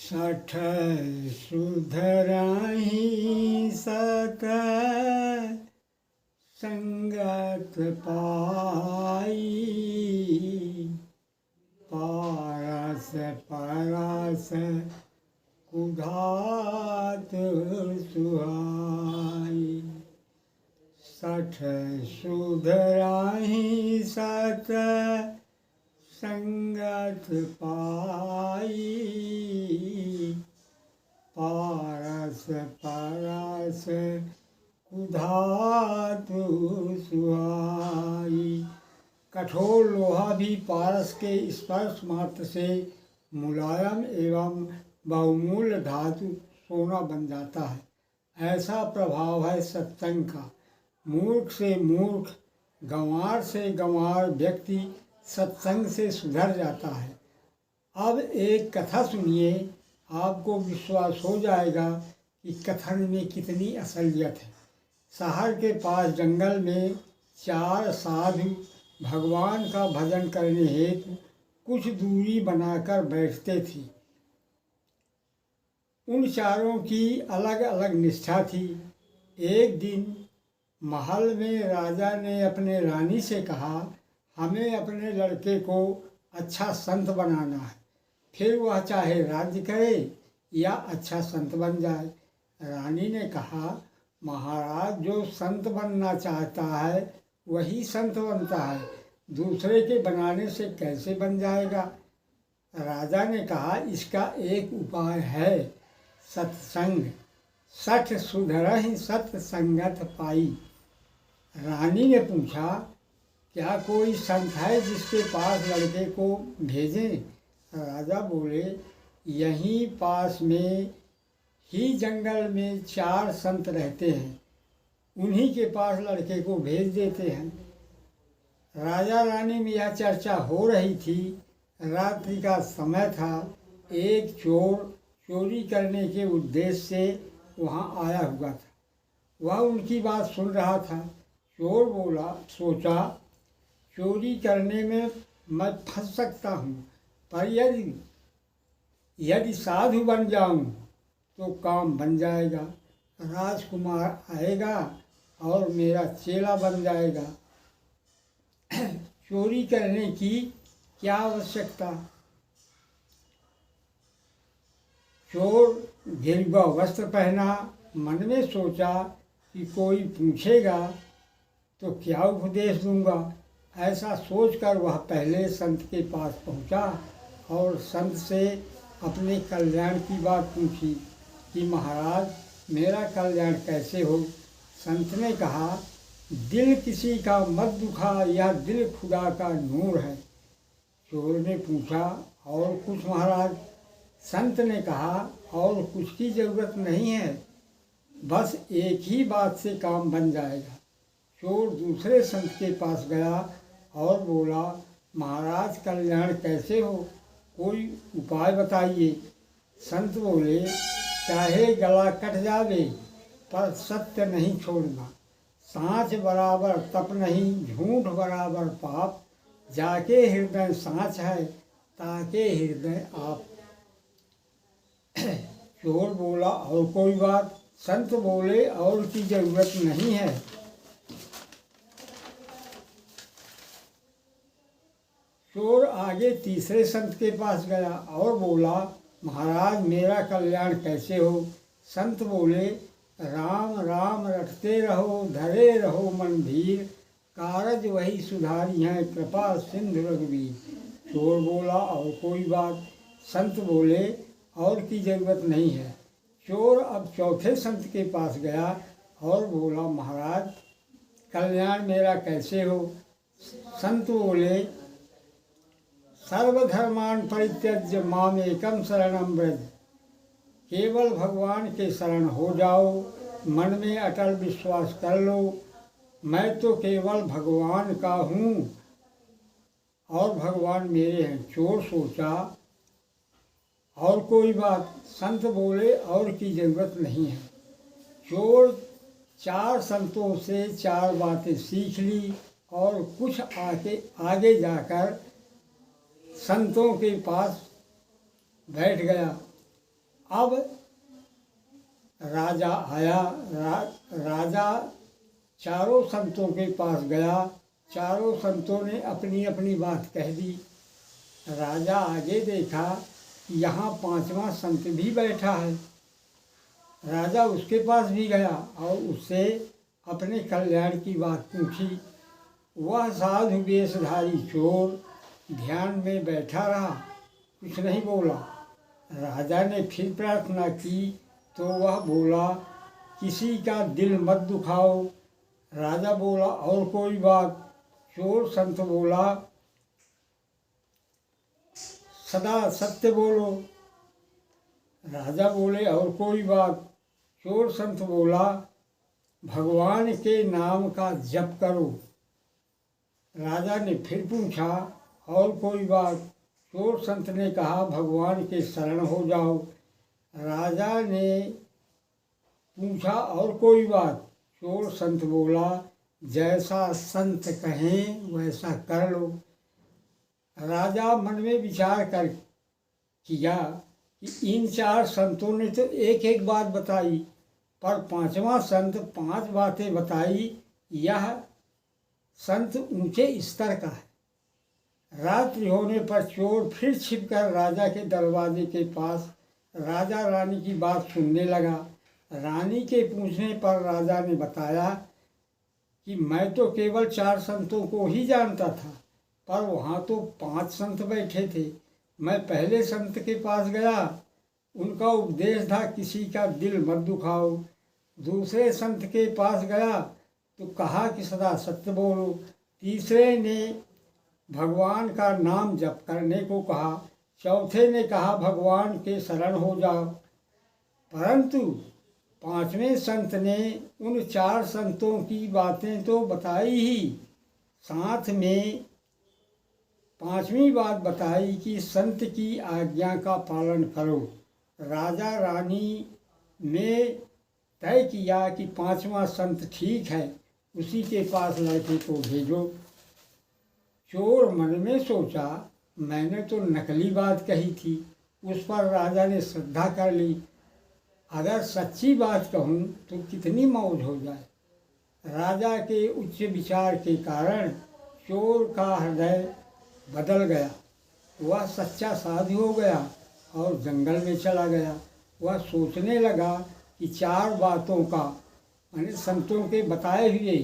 सठ सुधराही सत संगत पाई, पारस परस कुधात सुहाई। सठ सुधराही सत संगत पाई, पारस परस कुधातु सुहाई। कठोर लोहा भी पारस के स्पर्श मात्र से मुलायम एवं बहुमूल्य धातु सोना बन जाता है। ऐसा प्रभाव है सत्संग का। मूर्ख से मूर्ख, गंवार से गंवार व्यक्ति सत्संग से सुधर जाता है। अब एक कथा सुनिए, आपको विश्वास हो जाएगा कि कथन में कितनी असलियत है। शहर के पास जंगल में 4 साधु भगवान का भजन करने हेतु कुछ दूरी बनाकर बैठते थे। उन चारों की अलग अलग निष्ठा थी। एक दिन महल में राजा ने अपने रानी से कहा, हमें अपने लड़के को अच्छा संत बनाना है, फिर वह चाहे राज्य करे या अच्छा संत बन जाए। रानी ने कहा, महाराज, जो संत बनना चाहता है वही संत बनता है, दूसरे के बनाने से कैसे बन जाएगा। राजा ने कहा, इसका एक उपाय है, सत्संग। सठ सुधरहि सत संगत पाई। रानी ने पूछा, क्या कोई संत है जिसके पास लड़के को भेजें? राजा बोले, यहीं पास में ही जंगल में 4 संत रहते हैं, उन्हीं के पास लड़के को भेज देते हैं। राजा रानी में यह चर्चा हो रही थी। रात्रि का समय था। एक चोर चोरी करने के उद्देश्य से वहाँ आया हुआ था। वह उनकी बात सुन रहा था। चोर बोला, सोचा, चोरी करने में मैं फंस सकता हूँ, पर यदि साधु बन जाऊँ तो काम बन जाएगा, राजकुमार आएगा और मेरा चेला बन जाएगा। चोरी करने की क्या आवश्यकता। चोर गेरुआ वस्त्र पहना, मन में सोचा कि कोई पूछेगा तो क्या उपदेश दूंगा। ऐसा सोचकर वह पहले संत के पास पहुंचा और संत से अपने कल्याण की बात पूछी कि महाराज, मेरा कल्याण कैसे हो। संत ने कहा, दिल किसी का मत दुखा, यह दिल खुदा का नूर है। चोर ने पूछा, और कुछ महाराज। संत ने कहा, और कुछ की ज़रूरत नहीं है, बस एक ही बात से काम बन जाएगा। चोर दूसरे संत के पास गया और बोला, महाराज, कल्याण कैसे हो, कोई उपाय बताइए। संत बोले, चाहे गला कट जावे पर सत्य नहीं छोड़ना, सांच बराबर तप नहीं, झूठ बराबर पाप, जाके हृदय सांच है ताके हृदय आप। चोर बोला, और कोई बात। संत बोले, और की जरूरत नहीं है। चोर आगे तीसरे संत के पास गया और बोला, महाराज, मेरा कल्याण कैसे हो। संत बोले, राम राम रटते रहो, धरे रहो मन धीर, कारज वही सुधारी हैं, कृपा सिंधु रघुवीर। चोर बोला, और कोई बात। संत बोले, और की जरूरत नहीं है। चोर अब चौथे संत के पास गया और बोला, महाराज, कल्याण मेरा कैसे हो। संत बोले, सर्वधर्मान परित्यज्य माम एकम शरणम व्रज। केवल भगवान के शरण हो जाओ, मन में अटल विश्वास कर लो, मैं तो केवल भगवान का हूँ और भगवान मेरे हैं। चोर सोचा, और कोई बात। संत बोले, और की जरूरत नहीं है। चोर 4 संतों से 4 बातें सीख ली और कुछ आगे जाकर संतों के पास बैठ गया। अब राजा आया। राजा चारों संतों के पास गया। चारों संतों ने अपनी अपनी बात कह दी। राजा आगे देखा कि यहाँ पांचवा संत भी बैठा है। राजा उसके पास भी गया और उससे अपने कल्याण की बात पूछी। वह साधु वेशधारी चोर ध्यान में बैठा रहा, कुछ नहीं बोला। राजा ने फिर प्रार्थना की तो वह बोला, किसी का दिल मत दुखाओ। राजा बोला, और कोई बात? चोर संत बोला, सदा सत्य बोलो। राजा बोले, और कोई बात? चोर संत बोला, भगवान के नाम का जप करो। राजा ने फिर पूछा, और कोई बात? चोर संत ने कहा, भगवान के शरण हो जाओ। राजा ने पूछा, और कोई बात? चोर संत बोला, जैसा संत कहें वैसा कर लो। राजा मन में विचार कर किया कि इन चार संतों ने तो एक एक बात बताई, पर पांचवा संत पांच बातें बताई। यह संत ऊंचे स्तर का है। रात्रि होने पर चोर फिर छिपकर राजा के दरवाजे के पास राजा रानी की बात सुनने लगा। रानी के पूछने पर राजा ने बताया कि मैं तो केवल चार संतों को ही जानता था, पर वहाँ तो पांच संत बैठे थे। मैं पहले संत के पास गया, उनका उपदेश था किसी का दिल मत दुखाओ। दूसरे संत के पास गया तो कहा कि सदा सत्य बोलो। तीसरे ने भगवान का नाम जप करने को कहा। चौथे ने कहा भगवान के शरण हो जाओ। परंतु पांचवें संत ने उन चार संतों की बातें तो बताई ही, साथ में पांचवी बात बताई कि संत की आज्ञा का पालन करो। राजा रानी ने तय किया कि पांचवा संत ठीक है, उसी के पास लड़के को भेजो। चोर मन में सोचा, मैंने तो नकली बात कही थी, उस पर राजा ने श्रद्धा कर ली। अगर सच्ची बात कहूँ तो कितनी मौज हो जाए। राजा के उच्च विचार के कारण चोर का हृदय बदल गया। वह सच्चा साधु हो गया और जंगल में चला गया। वह सोचने लगा कि चार बातों का, मैंने संतों के बताए हुए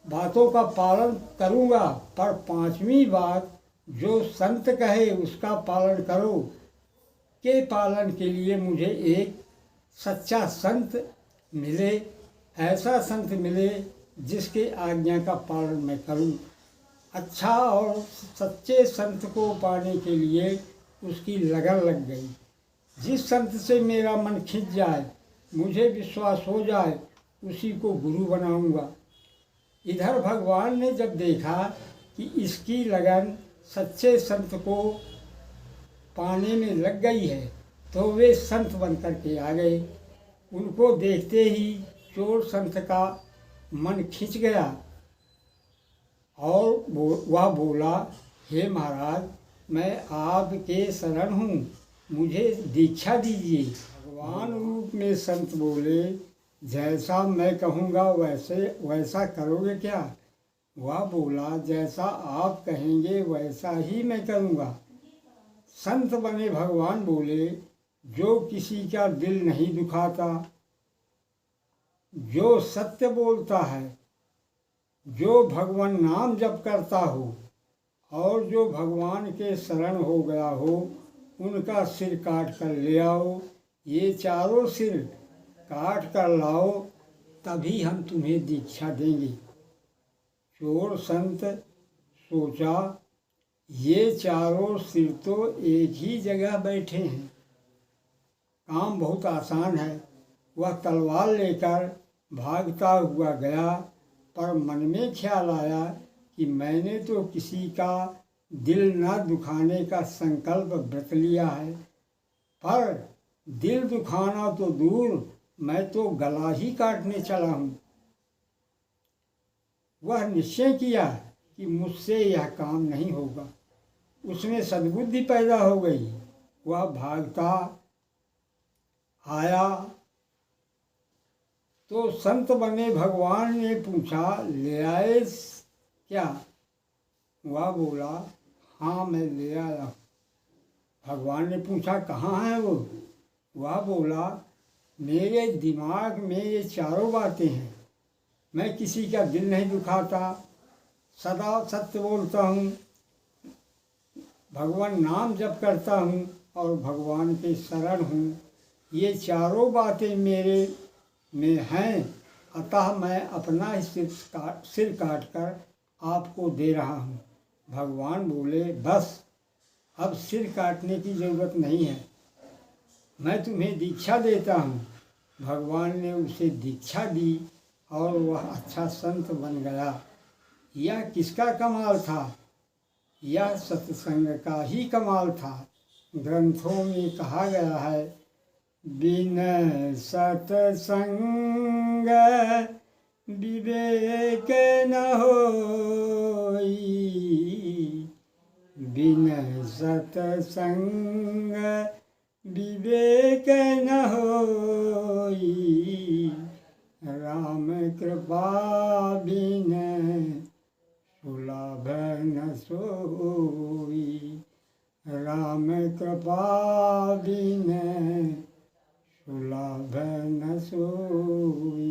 बातों का पालन करूँगा, पर पांचवी बात जो संत कहे उसका पालन करो। के पालन के लिए मुझे एक सच्चा संत मिले, ऐसा संत मिले जिसके आज्ञा का पालन मैं करूं। अच्छा और सच्चे संत को पाने के लिए उसकी लगन लग गई। जिस संत से मेरा मन खिंच जाए, मुझे विश्वास हो जाए, उसी को गुरु बनाऊंगा। इधर भगवान ने जब देखा कि इसकी लगन सच्चे संत को पाने में लग गई है, तो वे संत बन कर के आ गए। उनको देखते ही चोर संत का मन खिंच गया और वह बोला, हे महाराज, मैं आपके शरण हूँ, मुझे दीक्षा दीजिए। भगवान रूप में संत बोले, जैसा मैं कहूँगा वैसा करोगे क्या? वह बोला, जैसा आप कहेंगे वैसा ही मैं करूँगा। संत बने भगवान बोले, जो किसी का दिल नहीं दुखाता, जो सत्य बोलता है, जो भगवान नाम जप करता हो और जो भगवान के शरण हो गया हो, उनका सिर काट कर ले आओ। ये चारों सिर काट कर लाओ, तभी हम तुम्हें दीक्षा देंगे। चोर संत सोचा, ये चारों सिर तो एक ही जगह बैठे हैं, काम बहुत आसान है। वह तलवार लेकर भागता हुआ गया, पर मन में ख्याल आया कि मैंने तो किसी का दिल न दुखाने का संकल्प व्रत लिया है, पर दिल दुखाना तो दूर, मैं तो गला ही काटने चला हूँ। वह निश्चय किया कि मुझसे यह काम नहीं होगा। उसमें सद्बुद्धि पैदा हो गई। वह भागता आया तो संत बने भगवान ने पूछा, ले आए क्या? वह बोला, हाँ मैं ले आया। भगवान ने पूछा, कहाँ है वो? वह बोला, मेरे दिमाग में ये चारों बातें हैं। मैं किसी का दिल नहीं दुखाता, सदा सत्य बोलता हूँ, भगवान नाम जप करता हूँ और भगवान के शरण हूँ। ये चारों बातें मेरे में हैं, अतः मैं अपना ही सिर काट कर आपको दे रहा हूँ। भगवान बोले, बस अब सिर काटने की ज़रूरत नहीं है, मैं तुम्हें दीक्षा देता हूँ। भगवान ने उसे दीक्षा दी और वह अच्छा संत बन गया। यह किसका कमाल था? यह सत्संग का ही कमाल था। ग्रंथों में कहा गया है, बिन सत्संग विवेक न होई, बिन सत्संग विवेक न होई, राम कृपा बिन सुलभ न सोई, राम कृपा बिन सुलभ न सोई।